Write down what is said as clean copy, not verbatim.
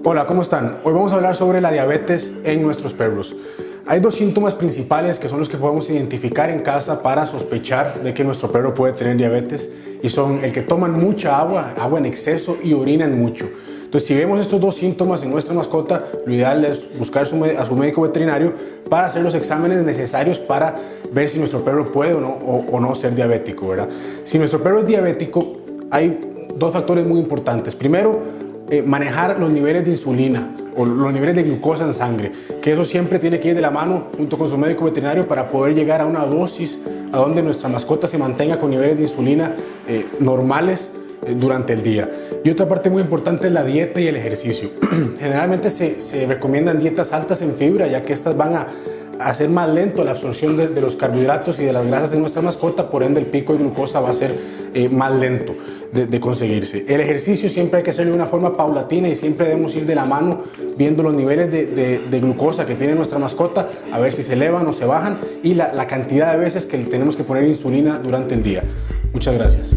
Hola, ¿cómo están? Hoy vamos a hablar sobre la diabetes en nuestros perros. Hay dos síntomas principales que son los que podemos identificar en casa para sospechar de que nuestro perro puede tener diabetes, y son el que toman mucha agua en exceso y orinan mucho. Entonces, si vemos estos dos síntomas en nuestra mascota, lo ideal es buscar a su médico veterinario para hacer los exámenes necesarios para ver si nuestro perro puede o no ser diabético, ¿verdad? Si nuestro perro es diabético, hay dos factores muy importantes. Primero, manejar los niveles de insulina o los niveles de glucosa en sangre, que eso siempre tiene que ir de la mano junto con su médico veterinario para poder llegar a una dosis a donde nuestra mascota se mantenga con niveles de insulina normales durante el día. Y otra parte muy importante es la dieta y el ejercicio. Generalmente se recomiendan dietas altas en fibra, ya que estas van a hacer más lento la absorción de los carbohidratos y de las grasas de nuestra mascota, por ende el pico de glucosa va a ser más lento de conseguirse. El ejercicio siempre hay que hacerlo de una forma paulatina y siempre debemos ir de la mano viendo los niveles de glucosa que tiene nuestra mascota, a ver si se elevan o se bajan, y la cantidad de veces que tenemos que poner insulina durante el día. Muchas gracias.